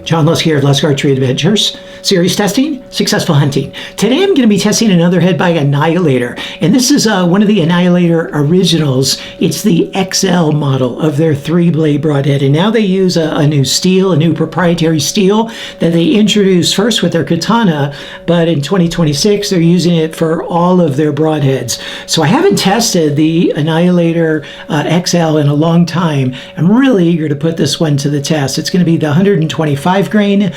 John Lusk here of Lusk Archery Adventures. Series testing, successful hunting. Today I'm going to be testing another head by Annihilator, and this is one of the Annihilator originals. It's the XL model of their 3-blade broadhead, and now they use a new steel, a new proprietary steel that they introduced first with their katana, but in 2026 they're using it for all of their broadheads. So I haven't tested the Annihilator XL in a long time. I'm really eager to put this one to the test. It's going to be the 125 grain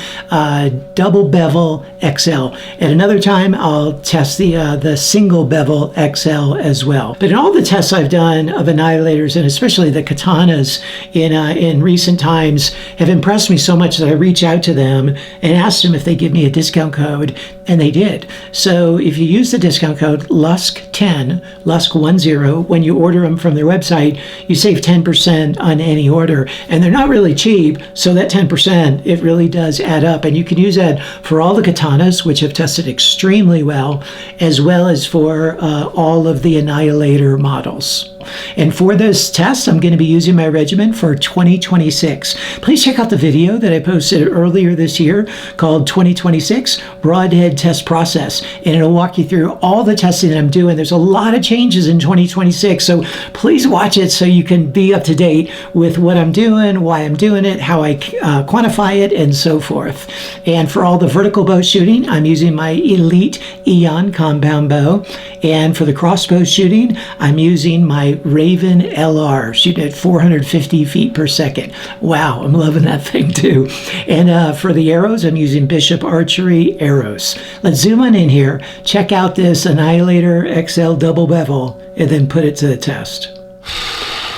double bevel XL. At another time, I'll test the single bevel XL as well. But in all the tests I've done of Annihilators, and especially the katanas in recent times, have impressed me so much that I reach out to them and asked them if they give me a discount code, and they did. So if you use the discount code LUSK10, LUSK10, when you order them from their website, you save 10% on any order. And they're not really cheap, so that 10%, it really does add up. And you can use that for all the katanas, which have tested extremely well as for all of the Annihilator models. And for this test, I'm going to be using my regimen for 2026. Please check out the video that I posted earlier this year called 2026 Broadhead Test Process, and it'll walk you through all the testing that I'm doing. There's a lot of changes in 2026, so please watch it so you can be up to date with what I'm doing, why I'm doing it, how I quantify it, and so forth. And for all the vertical bow shooting, I'm using my Elite Eon Compound bow. And for the crossbow shooting, I'm using my Ravin LR, shooting at 450 feet per second. Wow, I'm loving that thing too. And for the arrows, I'm using Bishop Archery arrows. Let's zoom on in here, check out this Annihilator XL double bevel, and then put it to the test.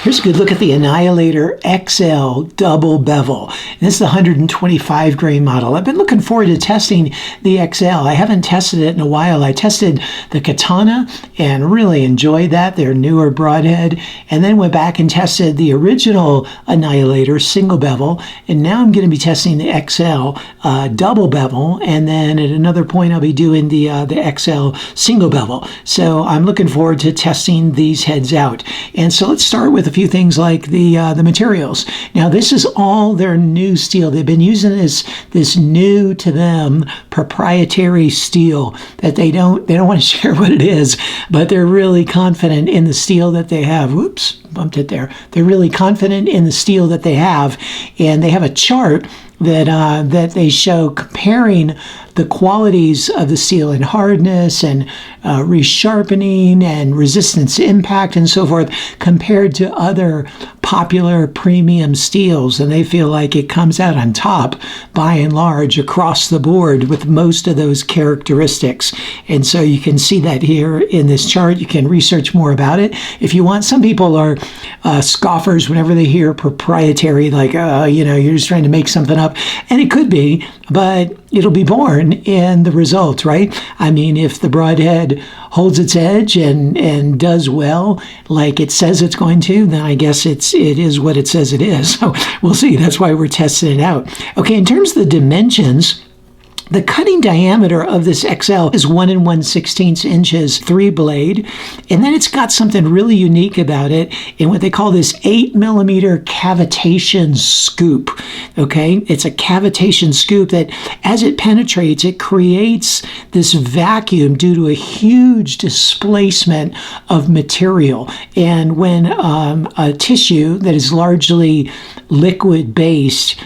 Here's a good look at the Annihilator XL double bevel. This is the 125 grain model. I've been looking forward to testing the XL. I haven't tested it in a while. I tested the katana and really enjoyed that, their newer broadhead, and then went back and tested the original Annihilator single bevel, and now I'm going to be testing the XL double bevel, and then at another point I'll be doing the XL single bevel. So I'm looking forward to testing these heads out. And so let's start with a few things like the materials. Now this is all their new steel. They've been using this new to them proprietary steel that they don't want to share what it is, but they're really confident in the steel that they have. Whoops, bumped it there. They're really confident in the steel that they have, and they have a chart that they show comparing the qualities of the steel in hardness and resharpening and resistance to impact and so forth compared to other popular premium steels, and they feel like it comes out on top by and large across the board with most of those characteristics. And so you can see that here in this chart. You can research more about it if you want. Some people are scoffers whenever they hear proprietary, like you're just trying to make something up, and it could be, but it'll be born in the results, right? I mean, if the broadhead holds its edge and does well like it says it's going to, then I guess it is what it says it is. So we'll see. That's why we're testing it out. Okay, in terms of the dimensions, the cutting diameter of this XL is 1 1/16 inches, 3-blade, and then it's got something really unique about it in what they call this 8mm cavitation scoop. Okay, it's a cavitation scoop that, as it penetrates, it creates this vacuum due to a huge displacement of material. And when a tissue that is largely liquid-based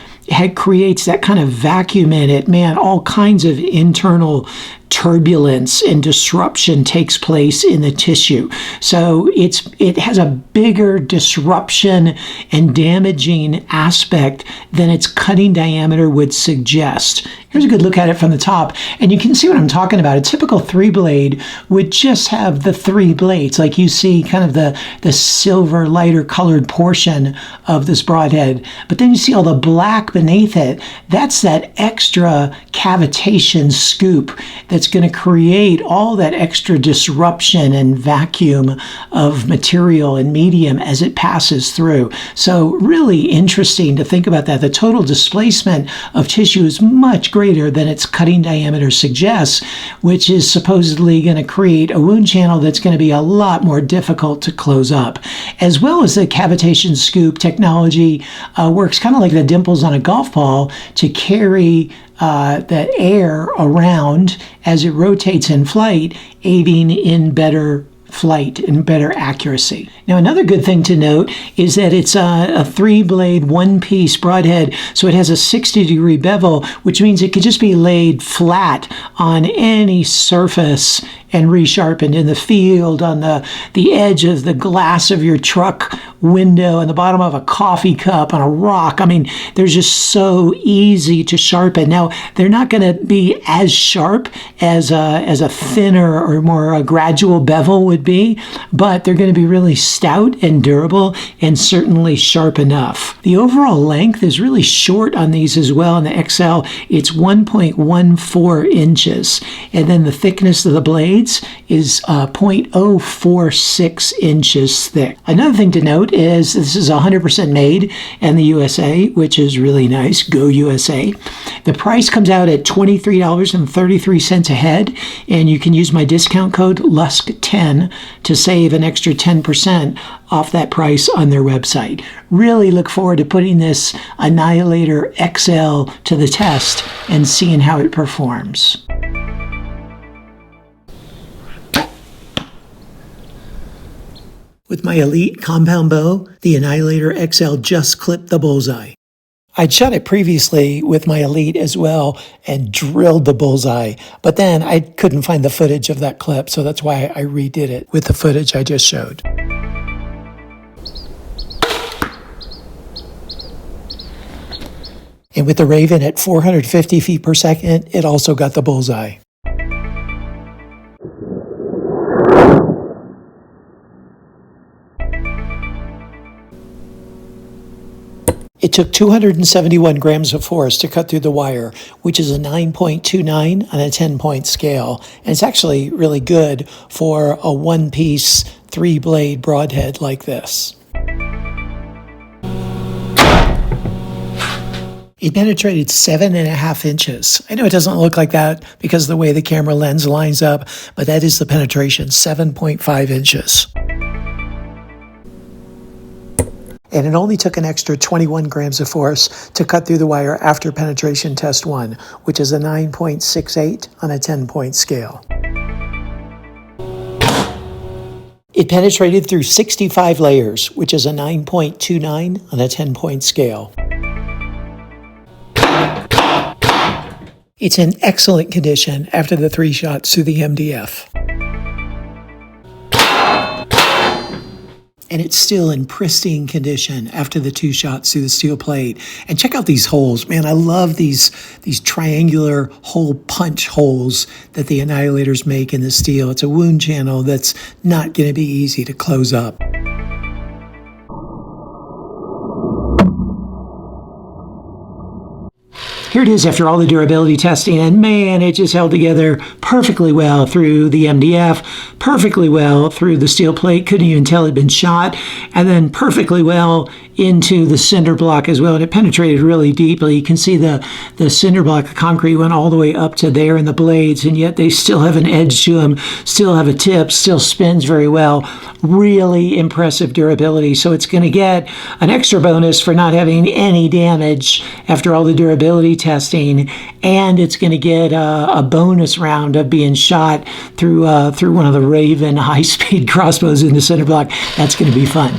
creates that kind of vacuum in it, man, all kinds of internal turbulence and disruption takes place in the tissue. So it has a bigger disruption and damaging aspect than its cutting diameter would suggest. Here's a good look at it from the top, and you can see what I'm talking about. A typical 3-blade would just have the 3 blades, like you see kind of the silver, lighter colored portion of this broadhead. But then you see all the black beneath it. That's that extra cavitation scoop that's going to create all that extra disruption and vacuum of material and medium as it passes through. So really interesting to think about that. The total displacement of tissue is much greater greater than its cutting diameter suggests, which is supposedly going to create a wound channel that's going to be a lot more difficult to close up. As well as the cavitation scoop technology works kind of like the dimples on a golf ball to carry the air around as it rotates in flight, aiding in better flight and better accuracy. Now, another good thing to note is that it's a 3-blade, 1-piece broadhead, so it has a 60-degree bevel, which means it could just be laid flat on any surface and resharpened in the field, on the edge of the glass of your truck window, on the bottom of a coffee cup, on a rock. I mean, they're just so easy to sharpen. Now, they're not going to be as sharp as a thinner or more gradual bevel would be, but they're going to be really stout and durable and certainly sharp enough. The overall length is really short on these as well. In the XL, it's 1.14 inches. And then the thickness of the blades is 0.046 inches thick. Another thing to note is this is 100% made in the USA, which is really nice. Go USA. The price comes out at $23.33 a head, and you can use my discount code LUSK10 to save an extra 10% off that price on their website. Really look forward to putting this Annihilator XL to the test and seeing how it performs. With my Elite compound bow, the Annihilator XL just clipped the bullseye. I'd shot it previously with my Elite as well and drilled the bullseye, but then I couldn't find the footage of that clip, so that's why I redid it with the footage I just showed. And with the Ravin at 450 feet per second, it also got the bullseye. It took 271 grams of force to cut through the wire, which is a 9.29 on a 10-point scale. And it's actually really good for a 1-piece, 3-blade broadhead like this. It penetrated 7.5 inches. I know it doesn't look like that because of the way the camera lens lines up, but that is the penetration, 7.5 inches. And it only took an extra 21 grams of force to cut through the wire after penetration test 1, which is a 9.68 on a 10-point scale. It penetrated through 65 layers, which is a 9.29 on a 10-point scale. It's in excellent condition after the 3 shots through the MDF. And it's still in pristine condition after the 2 shots through the steel plate. And check out these holes. Man, I love these triangular hole punch holes that the Annihilators make in the steel. It's a wound channel that's not going to be easy to close up. Here it is after all the durability testing, and man, it just held together perfectly well through the MDF, perfectly well through the steel plate, couldn't even tell it had been shot, and then perfectly well into the cinder block as well, and it penetrated really deeply. You can see the cinder block of concrete went all the way up to there in the blades, and yet they still have an edge to them, still have a tip, still spins very well. Really impressive durability, so it's going to get an extra bonus for not having any damage after all the durability testing, and it's going to get a bonus round of being shot through one of the Ravin high-speed crossbows in the cinder block. That's going to be fun.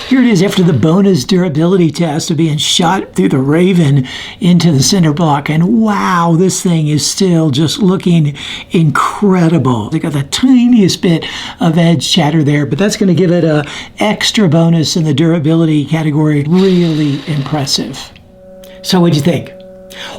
Here it is after the bonus durability test of being shot through the Ravin into the cinder block. And wow, this thing is still just looking incredible. They got the tiniest bit of edge chatter there, but that's going to give it an extra bonus in the durability category. Really impressive. So what'd you think?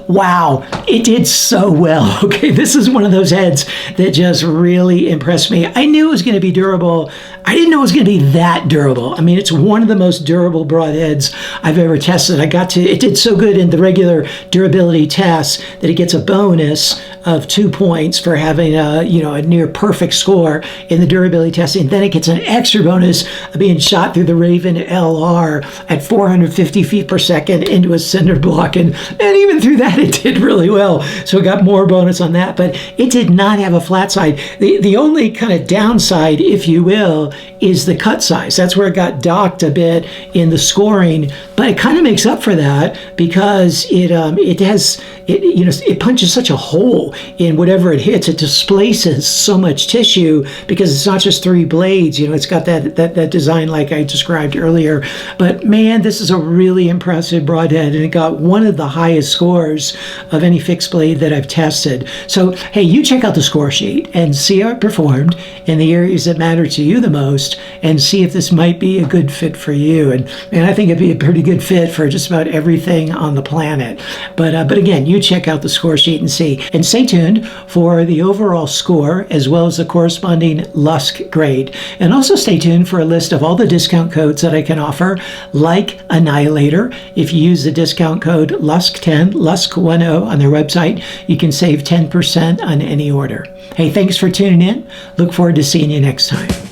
Wow, it did so well. Okay, this is one of those heads that just really impressed me. I knew it was going to be durable. I didn't know it was going to be that durable. I mean, it's one of the most durable broadheads I've ever tested. It did so good in the regular durability tests that it gets a bonus of 2 points for having a near perfect score in the durability testing. Then it gets an extra bonus of being shot through the Ravin LR at 450 feet per second into a cinder block. And even through that, it did really well. So it got more bonus on that. But it did not have a flat side. The only kind of downside, if you will, is the cut size. That's where it got docked a bit in the scoring. But it kind of makes up for that because it punches such a hole in whatever it hits. It displaces so much tissue because it's not just 3 blades. It's got that design like I described earlier. But man, this is a really impressive broadhead, and it got one of the highest scores of any fixed blade that I've tested. So hey, you check out the score sheet and see how it performed in the areas that matter to you the most, and see if this might be a good fit for you. And I think it'd be a pretty good fit for just about everything on the planet. But again, you check out the score sheet and see. And stay tuned for the overall score as well as the corresponding Lusk grade. And also stay tuned for a list of all the discount codes that I can offer, like Annihilator. If you use the discount code LUSK10, LUSK10 on their website, you can save 10% on any order. Hey, thanks for tuning in. Look forward to seeing you next time.